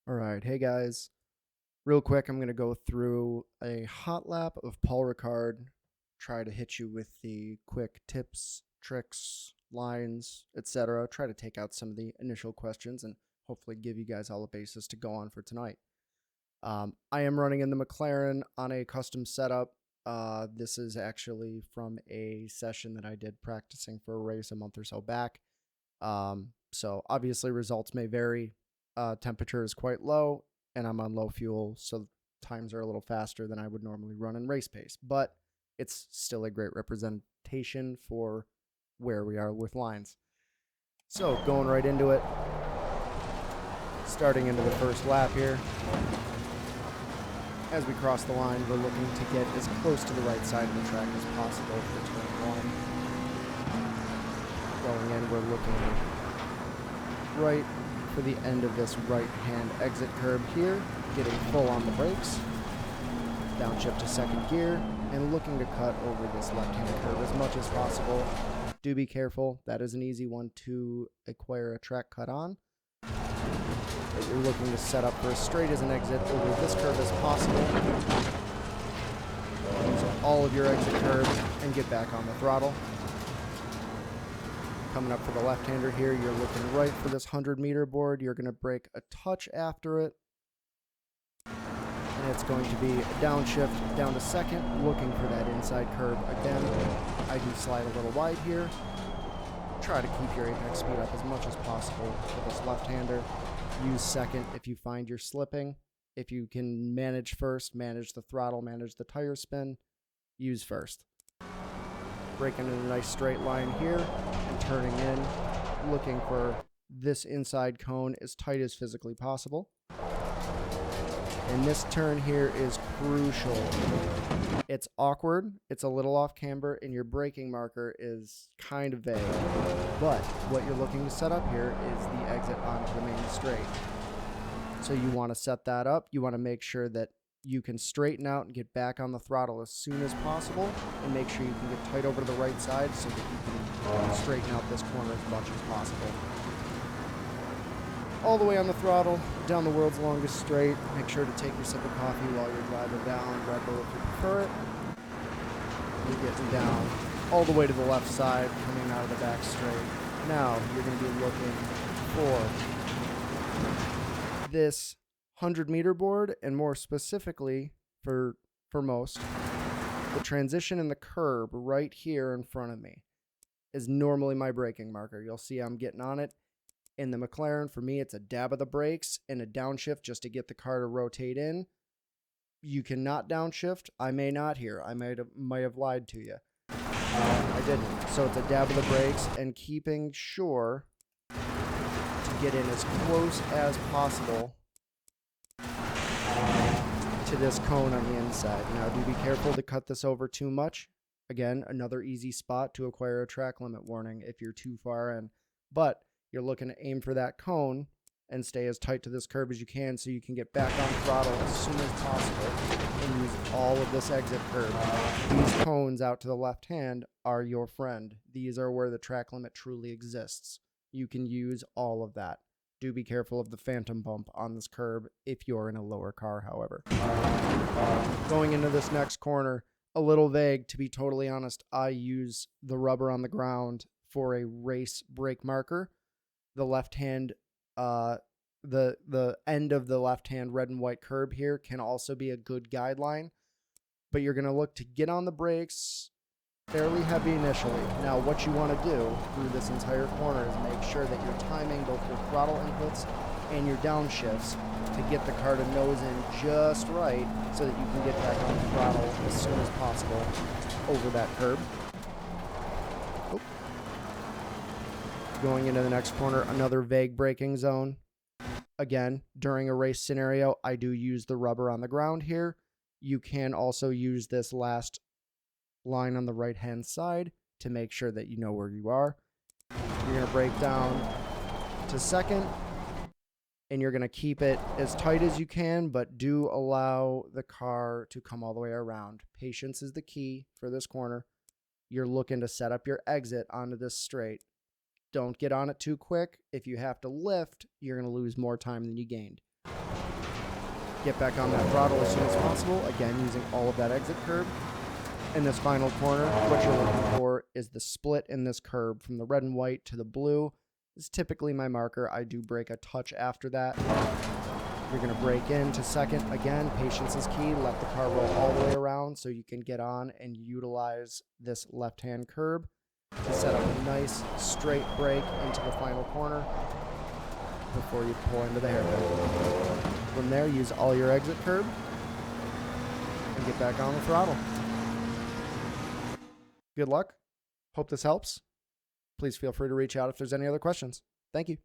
All right, hey guys. Real quick, I'm going to go through a hot lap of Paul Ricard, try to hit you with the quick tips, tricks, lines, etc. Try to take out some of the initial questions and hopefully give you guys all a basis to go on for tonight. I am running in the McLaren on a custom setup. This is actually from a session that I did practicing for a race a month or so back. So obviously results may vary. Temperature is quite low and I'm on low fuel, so times are a little faster than I would normally run in race pace, but it's still a great representation for where we are with lines. So going right into it, starting into the first lap here. As we cross the line, we're looking to get as close to the right side of the track as possible for turn one. Going in, we're looking right for the end of this right-hand exit curb here, getting full on the brakes, downshift to second gear, and looking to cut over this left-hand curb as much as possible. Do be careful, that is an easy one to acquire a track cut on. But you're looking to set up for as straight as an exit over this curve as possible. Use all of your exit curbs and get back on the throttle. Coming up for the left-hander here, you're looking right for this 100-meter board. You're going to brake a touch after it. And it's going to be a downshift down to second, looking for that inside curb again. I do slide a little wide here. Try to keep your apex speed up as much as possible for this left-hander. Use second if you find you're slipping. If you can manage first, manage the throttle, manage the tire spin, use first. Braking in a nice straight line here and turning in, looking for this inside cone as tight as physically possible. And this turn here is crucial. It's awkward, it's a little off camber, and your braking marker is kind of vague. But what you're looking to set up here is the exit onto the main straight. So you want to set that up. You want to make sure that you can straighten out and get back on the throttle as soon as possible, and make sure you can get tight over to the right side so that you can straighten out this corner as much as possible. All the way on the throttle, down the world's longest straight. Make sure to take your sip of coffee while you're driving down, Red Bull if you prefer it. You're getting down all the way to the left side, coming out of the back straight. Now you're going to be looking for this 100-meter board, and more specifically for most, the transition in the curb right here in front of me is normally my braking marker. You'll see I'm getting on it. In the McLaren, for me, it's a dab of the brakes and a downshift just to get the car to rotate in. You cannot downshift. I may not here. I might have lied to you. I didn't. So it's a dab of the brakes and keeping sure to get in as close as possible to this cone on the inside. Now, do be careful to cut this over too much. Again, another easy spot to acquire a track limit warning if you're too far in. But you're looking to aim for that cone and stay as tight to this curb as you can so you can get back on throttle as soon as possible and use all of this exit curb. These cones out to the left hand are your friend. These are where the track limit truly exists. You can use all of that. Do be careful of the phantom bump on this curb if you're in a lower car, however. Going into this next corner, a little vague, to be totally honest. I use the rubber on the ground for a race brake marker. The left hand, the end of the left hand red and white curb here can also be a good guideline, but you're going to look to get on the brakes fairly heavy initially. Now, what you want to do through this entire corner is make sure that you're timing both your throttle inputs and your downshifts to get the car to nose in just right so that you can get back on the throttle as soon as possible over that curb. Going into the next corner, another vague braking zone. Again, during a race scenario, I do use the rubber on the ground here. You can also use this last line on the right-hand side to make sure that you know where you are. You're going to brake down to second, and you're going to keep it as tight as you can, but do allow the car to come all the way around. Patience is the key for this corner. You're looking to set up your exit onto this straight. Don't get on it too quick. If you have to lift, you're going to lose more time than you gained. Get back on that throttle as soon as possible, again using all of that exit curb. In this final corner, what you're looking for is the split in this curb from the red and white to the blue. This is typically my marker. I do brake a touch after that. You're going to brake into second. Again, patience is key. Let the car roll all the way around so you can get on and utilize this left-hand curb to set up a nice straight brake into the final corner before you pull into the hairpin. From there, use all your exit curb and get back on the throttle. Good luck. Hope this helps. Please feel free to reach out if there's any other questions. Thank you.